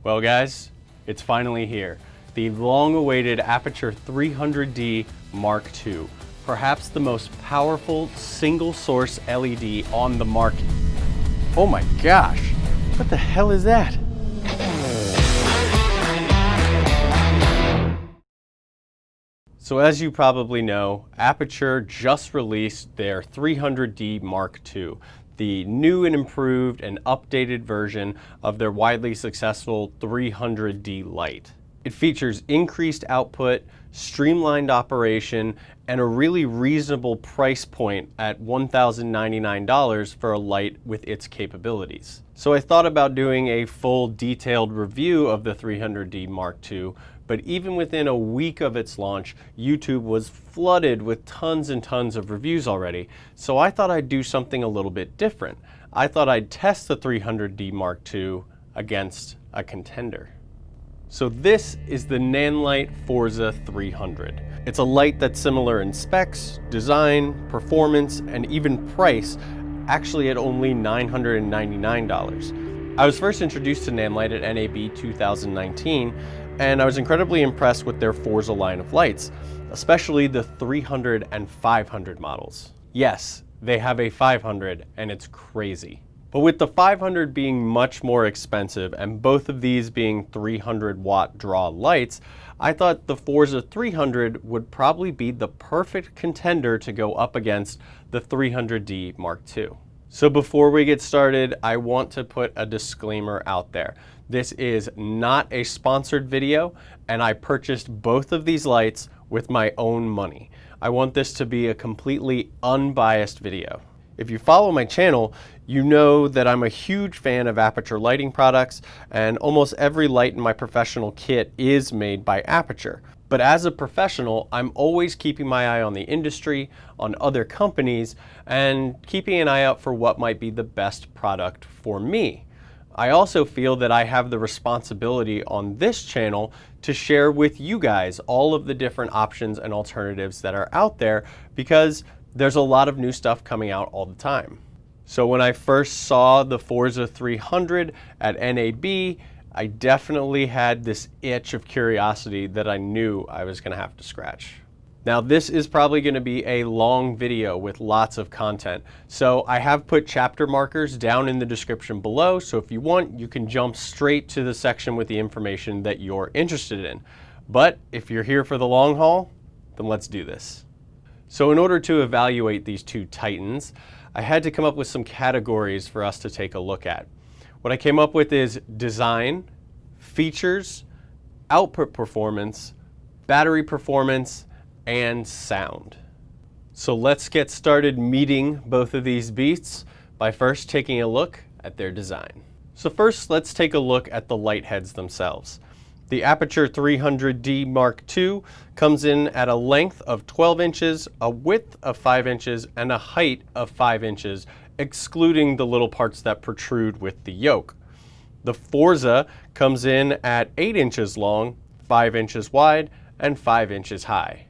Well guys, it's finally here. The long-awaited Aputure 300D Mark II. Perhaps the most powerful single-source LED on the market. Oh my gosh, what the hell is that? So as you probably know, Aputure just released their 300D Mark II, the new and improved and updated version of their widely successful 300D Lite. It features increased output, streamlined operation, and a really reasonable price point at $1,099 for a Lite with its capabilities. So I thought about doing a full detailed review of the 300D Mark II, but even within a week of its launch, YouTube was flooded with tons and tons of reviews already. So I thought I'd do something a little bit different. I thought I'd test the 300D Mark II against a contender. So this is the NanLite Forza 300. It's a light that's similar in specs, design, performance, and even price, actually at only $999. I was first introduced to NanLite at NAB 2019, and I was incredibly impressed with their Forza line of lights, especially the 300 and 500 models. Yes, they have a 500, and it's crazy. But with the 500 being much more expensive and both of these being 300 watt draw lights, I thought the Forza 300 would probably be the perfect contender to go up against the 300D Mark II. So before we get started, I want to put a disclaimer out there. This is not a sponsored video, and I purchased both of these lights with my own money. I want this to be a completely unbiased video. If you follow my channel, you know that I'm a huge fan of Aputure lighting products, and almost every light in my professional kit is made by Aputure. But as a professional, I'm always keeping my eye on the industry, on other companies, and keeping an eye out for what might be the best product for me. I also feel that I have the responsibility on this channel to share with you guys all of the different options and alternatives that are out there, because there's a lot of new stuff coming out all the time. So when I first saw the Forza 300 at NAB, I definitely had this itch of curiosity that I knew I was going to have to scratch. Now this is probably going to be a long video with lots of content, so I have put chapter markers down in the description below, so if you want, you can jump straight to the section with the information that you're interested in. But if you're here for the long haul, then let's do this. So in order to evaluate these two titans, I had to come up with some categories for us to take a look at. What I came up with is design, features, output performance, battery performance, and sound. So let's get started meeting both of these beasts by first taking a look at their design. So first, let's take a look at the light heads themselves. The Aputure 300D Mark II comes in at a length of 12 inches, a width of 5 inches, and a height of 5 inches, excluding the little parts that protrude with the yoke. The Forza comes in at 8 inches long, 5 inches wide, and 5 inches high.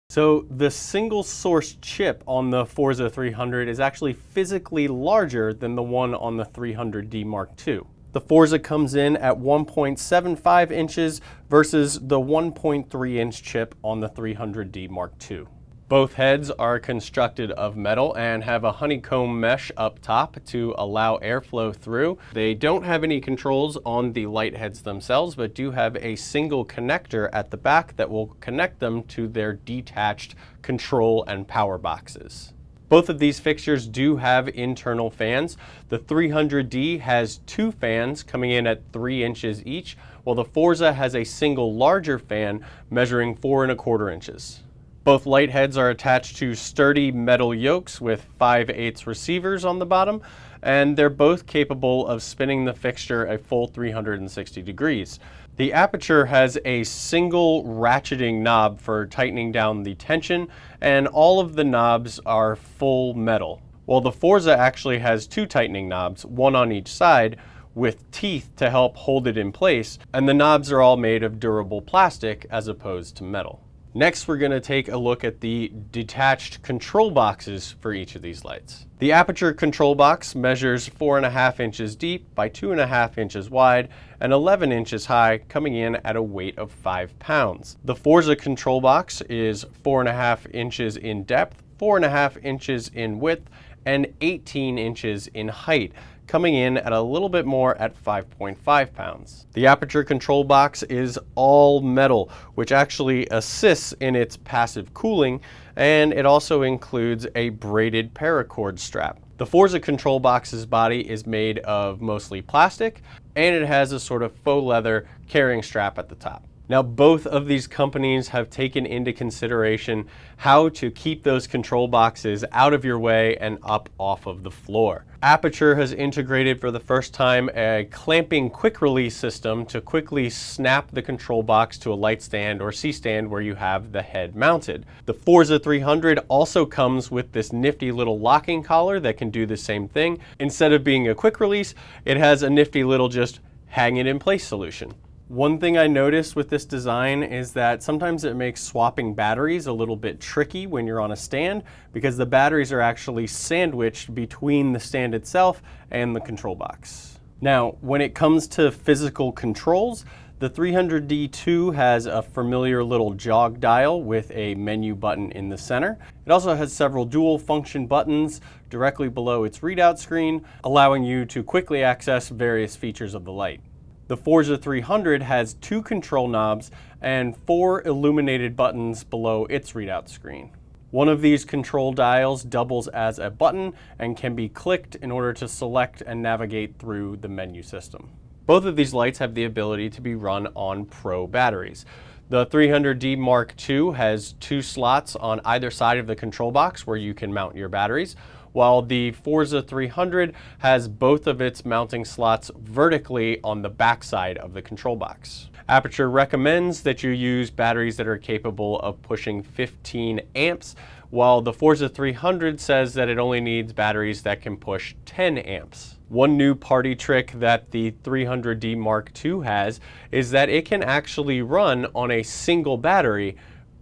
So the single source chip on the Forza 300 is actually physically larger than the one on the 300D Mark II. The Forza comes in at 1.75 inches versus the 1.3 inch chip on the 300D Mark II. Both heads are constructed of metal and have a honeycomb mesh up top to allow airflow through. They don't have any controls on the light heads themselves, but do have a single connector at the back that will connect them to their detached control and power boxes. Both of these fixtures do have internal fans. The 300D has two fans coming in at 3 inches each, while the Forza has a single larger fan measuring 4¼ inches. Both light heads are attached to sturdy metal yokes with 5/8 receivers on the bottom, and they're both capable of spinning the fixture a full 360 degrees. The Aputure has a single ratcheting knob for tightening down the tension, and all of the knobs are full metal, while the Forza actually has two tightening knobs, one on each side, with teeth to help hold it in place, and the knobs are all made of durable plastic as opposed to metal. Next, we're going to take a look at the detached control boxes for each of these lights. The Aperture control box measures 4.5 inches deep by 2.5 inches wide and 11 inches high, coming in at a weight of 5 pounds. The Forza control box is 4.5 inches in depth, 4.5 inches in width, and 18 inches in height, coming in at a little bit more at 5.5 pounds. The Aperture control box is all metal, which actually assists in its passive cooling, and it also includes a braided paracord strap. The Forza control box's body is made of mostly plastic, and it has a sort of faux leather carrying strap at the top. Now, both of these companies have taken into consideration how to keep those control boxes out of your way and up off of the floor. Aperture has integrated for the first time a clamping quick release system to quickly snap the control box to a light stand or C-stand where you have the head mounted. The Forza 300 also comes with this nifty little locking collar that can do the same thing. Instead of being a quick release, it has a nifty little just hang it in place solution. One thing I noticed with this design is that sometimes it makes swapping batteries a little bit tricky when you're on a stand, because the batteries are actually sandwiched between the stand itself and the control box. Now, when it comes to physical controls, the 300D2 has a familiar little jog dial with a menu button in the center. It also has several dual function buttons directly below its readout screen, allowing you to quickly access various features of the light. The Forza 300 has 2 control knobs and 4 illuminated buttons below its readout screen. One of these control dials doubles as a button and can be clicked in order to select and navigate through the menu system. Both of these lights have the ability to be run on Pro batteries. The 300D Mark II has 2 slots on either side of the control box where you can mount your batteries, while the Forza 300 has both of its mounting slots vertically on the back side of the control box. Aperture recommends that you use batteries that are capable of pushing 15 amps, while the Forza 300 says that it only needs batteries that can push 10 amps. One new party trick that the 300D Mark II has is that it can actually run on a single battery,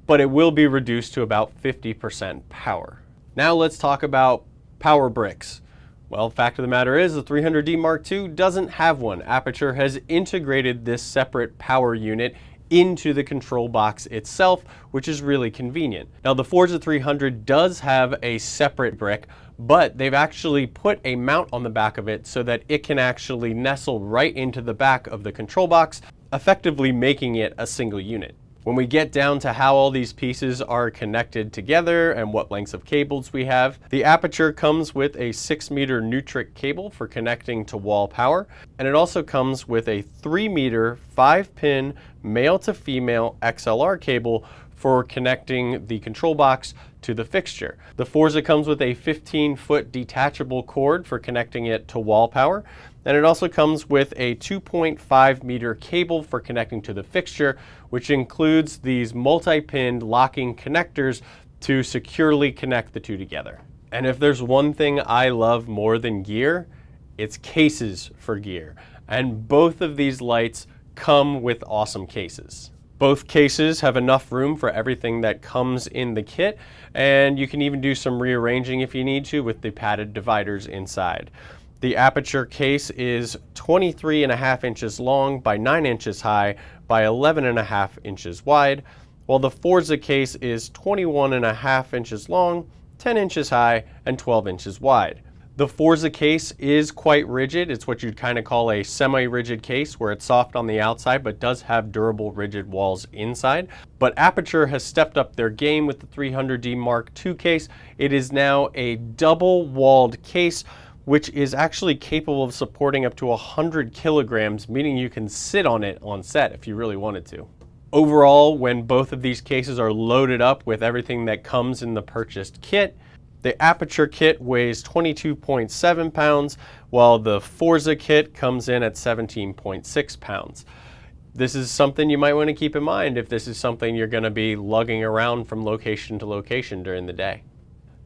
but it will be reduced to about 50% power. Now let's talk about power bricks. Well, fact of the matter is the 300D Mark II doesn't have one. Aperture has integrated this separate power unit into the control box itself, which is really convenient. Now, the Forza 300 does have a separate brick, but they've actually put a mount on the back of it so that it can actually nestle right into the back of the control box, effectively making it a single unit. When we get down to how all these pieces are connected together and what lengths of cables we have, the Aperture comes with a 6-meter Nutric cable for connecting to wall power, and it also comes with a 3-meter 5-pin male to female XLR cable for connecting the control box to the fixture. The Forza comes with a 15-foot detachable cord for connecting it to wall power, and it also comes with a 2.5-meter cable for connecting to the fixture, which includes these multi-pinned locking connectors to securely connect the two together. And if there's one thing I love more than gear, it's cases for gear. And both of these lights come with awesome cases. Both cases have enough room for everything that comes in the kit, and you can even do some rearranging if you need to with the padded dividers inside. The Aperture case is 23.5 inches long by 9 inches high by 11.5 inches wide, while the Forza case is 21.5 inches long, 10 inches high, and 12 inches wide. The Forza case is quite rigid. It's what you'd kind of call a semi-rigid case, where it's soft on the outside but does have durable rigid walls inside. But Aperture has stepped up their game with the 300D Mark II case. It is now a double-walled case, which is actually capable of supporting up to 100 kilograms, meaning you can sit on it on set if you really wanted to. Overall, when both of these cases are loaded up with everything that comes in the purchased kit, the Aperture kit weighs 22.7 pounds, while the Forza kit comes in at 17.6 pounds. This is something you might want to keep in mind if this is something you're going to be lugging around from location to location during the day.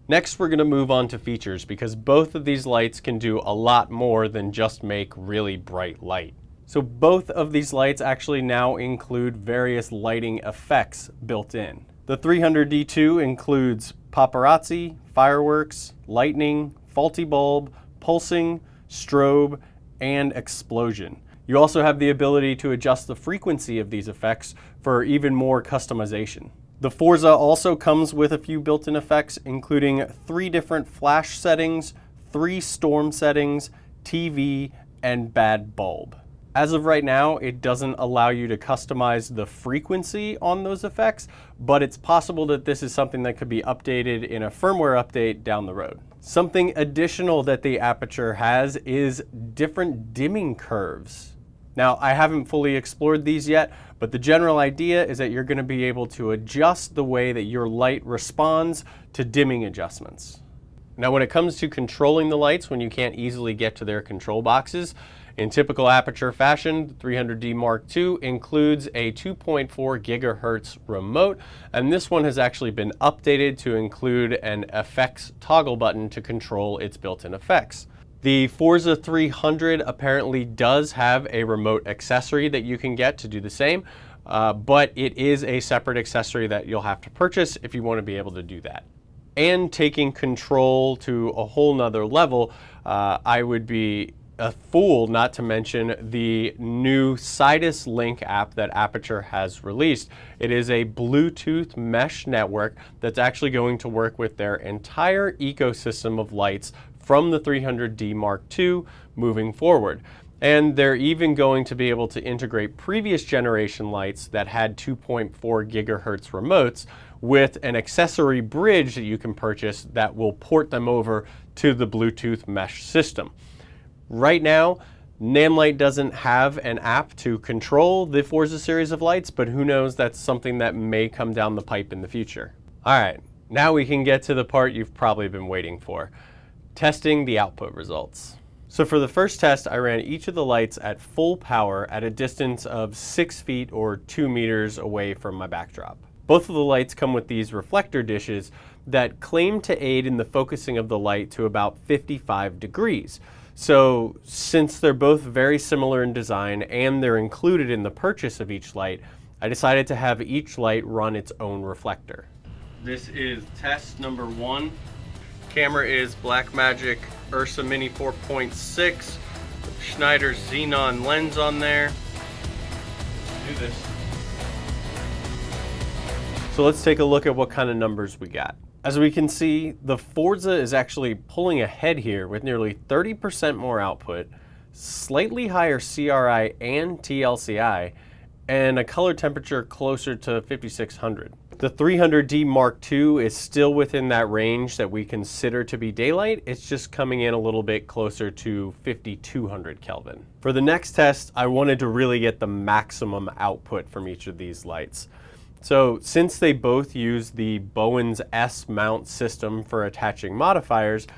Next, we're going to move on to features, because both of these lights can do a lot more than just make really bright light. So both of these lights actually now include various lighting effects built in. The 300D2 includes paparazzi, fireworks, lightning, faulty bulb, pulsing, strobe, and explosion. You also have the ability to adjust the frequency of these effects for even more customization. The Forza also comes with a few built-in effects, including 3 different flash settings, 3 storm settings, TV, and bad bulb. As of right now, it doesn't allow you to customize the frequency on those effects, but it's possible that this is something that could be updated in a firmware update down the road. Something additional that the Aperture has is different dimming curves. Now, I haven't fully explored these yet, but the general idea is that you're going to be able to adjust the way that your light responds to dimming adjustments. Now, when it comes to controlling the lights when you can't easily get to their control boxes, in typical Aperture fashion, the 300D Mark II includes a 2.4 gigahertz remote, and this one has actually been updated to include an effects toggle button to control its built-in effects. The Forza 300 apparently does have a remote accessory that you can get to do the same, but it is a separate accessory that you'll have to purchase if you want to be able to do that. And taking control to a whole nother level, I would be a fool not to mention the new Sidus Link app that Aperture has released. It is a Bluetooth mesh network that's actually going to work with their entire ecosystem of lights from the 300D Mark II moving forward. And they're even going to be able to integrate previous generation lights that had 2.4 gigahertz remotes with an accessory bridge that you can purchase that will port them over to the Bluetooth mesh system. Right now, NanLite doesn't have an app to control the Forza series of lights, but who knows, that's something that may come down the pipe in the future. All right, now we can get to the part you've probably been waiting for, testing the output results. So for the first test, I ran each of the lights at full power at a distance of 6 feet or 2 meters away from my backdrop. Both of the lights come with these reflector dishes that claim to aid in the focusing of the light to about 55 degrees. So since they're both very similar in design and they're included in the purchase of each light, I decided to have each light run its own reflector. This is test number 1. Camera is Blackmagic Ursa Mini 4.6, Schneider's Xenon lens on there. Let's do this. So let's take a look at what kind of numbers we got. As we can see, the Forza is actually pulling ahead here with nearly 30% more output, slightly higher CRI and TLCI, and a color temperature closer to 5600. The 300D Mark II is still within that range that we consider to be daylight. It's just coming in a little bit closer to 5200 Kelvin. For the next test, I wanted to really get the maximum output from each of these lights. So since they both use the Bowens S mount system for attaching modifiers,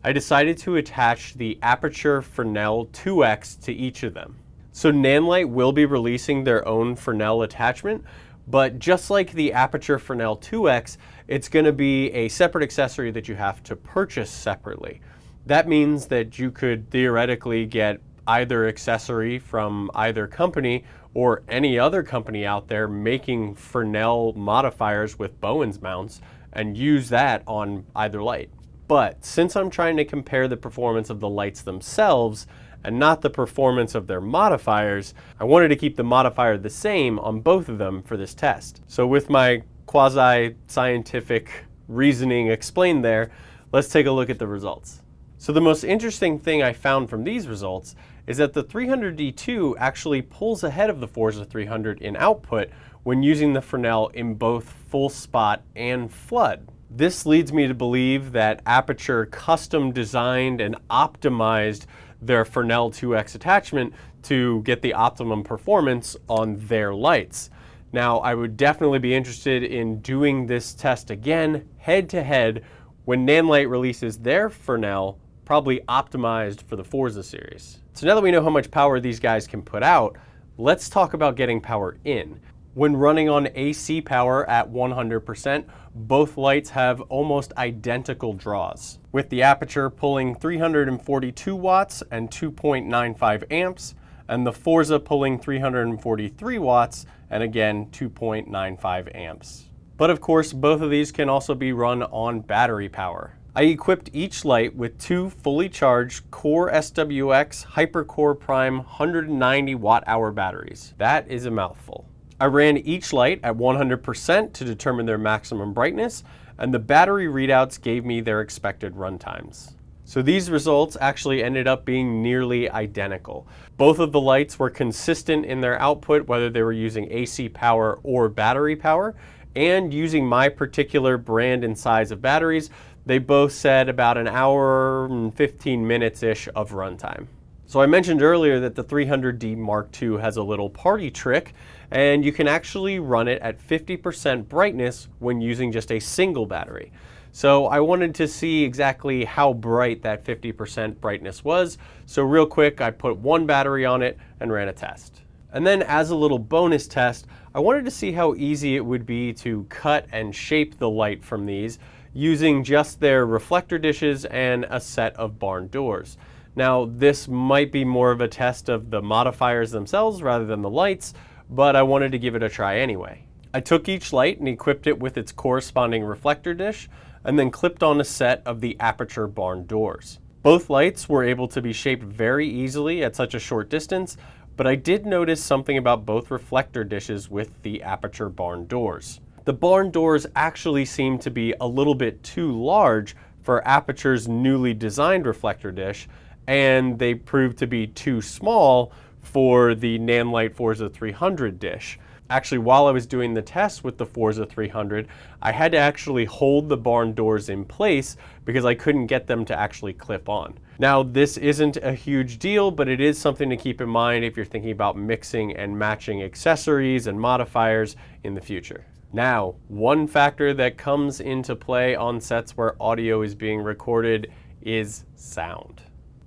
I decided to attach the Aperture Fresnel 2X to each of them. So NanLite will be releasing their own Fresnel attachment, but just like the Aperture Fresnel 2X, it's going to be a separate accessory that you have to purchase separately. That means that you could theoretically get either accessory from either company or any other company out there making Fresnel modifiers with Bowens mounts and use that on either light. But since I'm trying to compare the performance of the lights themselves and not the performance of their modifiers, I wanted to keep the modifier the same on both of them for this test. So with my quasi-scientific reasoning explained there, let's take a look at the results. So the most interesting thing I found from these results is that the 300D2 actually pulls ahead of the Forza 300 in output when using the Fresnel in both full spot and flood. This leads me to believe that Aperture custom designed and optimized their Fresnel 2X attachment to get the optimum performance on their lights. Now, I would definitely be interested in doing this test again head to head when NanLite releases their Fresnel, probably optimized for the Forza series. So now that we know how much power these guys can put out, let's talk about getting power in. When running on AC power at 100%, both lights have almost identical draws, with the Aperture pulling 342 watts and 2.95 amps, and the Forza pulling 343 watts and again 2.95 amps. But of course, both of these can also be run on battery power. I equipped each light with two fully charged Core SWX HyperCore Prime 190 watt-hour batteries. That is a mouthful. I ran each light at 100% to determine their maximum brightness, and the battery readouts gave me their expected run times. So these results actually ended up being nearly identical. Both of the lights were consistent in their output, whether they were using AC power or battery power, and using my particular brand and size of batteries, they both said about an hour and 15 minutes-ish of runtime. So I mentioned earlier that the 300D Mark II has a little party trick, and you can actually run it at 50% brightness when using just a single battery. So I wanted to see exactly how bright that 50% brightness was. So real quick, I put one battery on it and ran a test. And then as a little bonus test, I wanted to see how easy it would be to cut and shape the light from these using just their reflector dishes and a set of barn doors. Now, this might be more of a test of the modifiers themselves rather than the lights, but I wanted to give it a try anyway. I took each light and equipped it with its corresponding reflector dish, and then clipped on a set of the aperture barn doors. Both lights were able to be shaped very easily at such a short distance, but I did notice something about both reflector dishes with the aperture barn doors. The barn doors actually seem to be a little bit too large for Aperture's newly designed reflector dish, and they proved to be too small for the NanLite Forza 300 dish. Actually, while I was doing the test with the Forza 300, I had to actually hold the barn doors in place because I couldn't get them to actually clip on. Now, this isn't a huge deal, but it is something to keep in mind if you're thinking about mixing and matching accessories and modifiers in the future. Now, one factor that comes into play on sets where audio is being recorded is sound.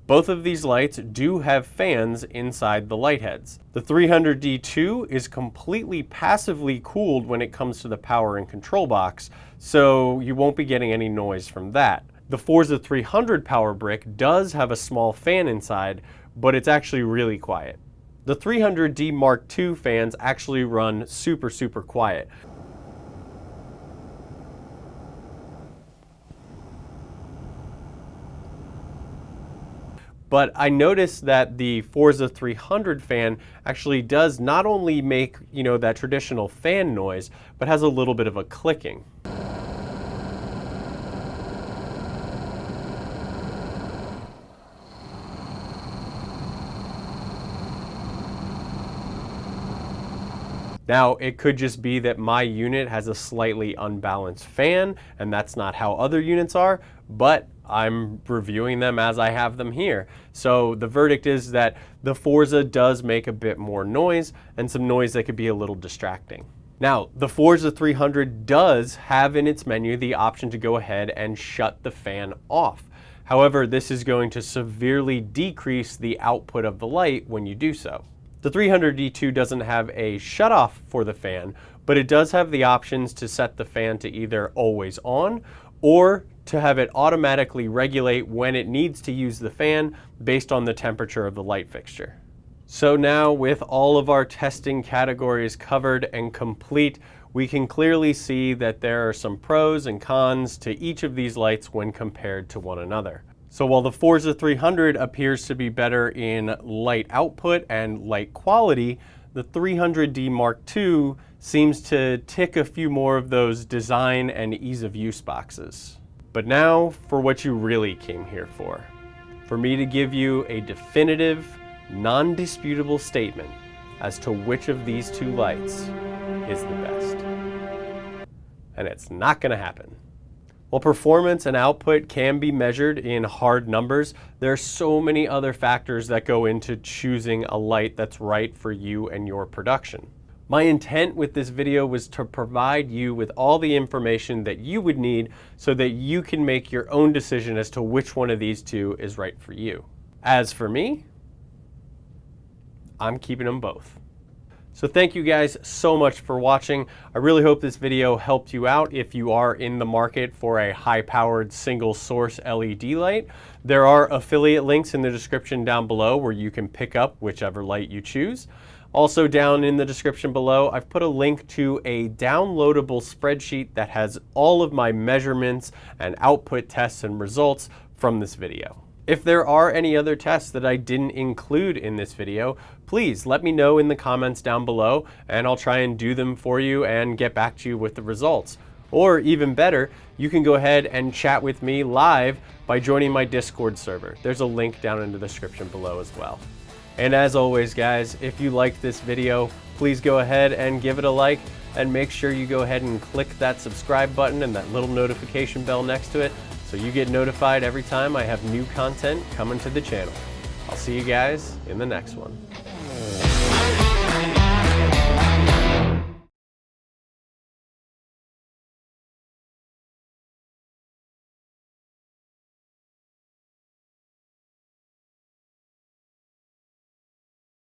Both of these lights do have fans inside the light heads. The 300D2 is completely passively cooled when it comes to the power and control box, so you won't be getting any noise from that. The Forza 300 power brick does have a small fan inside, but it's actually really quiet. The 300D Mark II fans actually run super quiet. But I noticed that the Forza 300 fan actually does not only make, that traditional fan noise, but has a little bit of a clicking. Now, it could just be that my unit has a slightly unbalanced fan, and that's not how other units are, but I'm reviewing them as I have them here. So the verdict is that the Forza does make a bit more noise, and some noise that could be a little distracting. Now, the Forza 300 does have in its menu the option to go ahead and shut the fan off. However, this is going to severely decrease the output of the light when you do so. The 300D2 doesn't have a shutoff for the fan, but it does have the options to set the fan to either always on or to have it automatically regulate when it needs to use the fan based on the temperature of the light fixture. So now, with all of our testing categories covered and complete, we can clearly see that there are some pros and cons to each of these lights when compared to one another. So while the Forza 300 appears to be better in light output and light quality, the 300D Mark II seems to tick a few more of those design and ease of use boxes. But now for what you really came here for me to give you a definitive, non-disputable statement as to which of these two lights is the best. And it's not going to happen. While performance and output can be measured in hard numbers, there are so many other factors that go into choosing a light that's right for you and your production. My intent with this video was to provide you with all the information that you would need so that you can make your own decision as to which one of these two is right for you. As for me, I'm keeping them both. So thank you guys so much for watching. I really hope this video helped you out if you are in the market for a high-powered single source LED light. There are affiliate links in the description down below where you can pick up whichever light you choose. Also down in the description below, I've put a link to a downloadable spreadsheet that has all of my measurements and output tests and results from this video. If there are any other tests that I didn't include in this video, please let me know in the comments down below and I'll try and do them for you and get back to you with the results. Or even better, you can go ahead and chat with me live by joining my Discord server. There's a link down in the description below as well. And as always, guys, if you liked this video, please go ahead and give it a like, and make sure you go ahead and click that subscribe button and that little notification bell next to it so you get notified every time I have new content coming to the channel. I'll see you guys in the next one.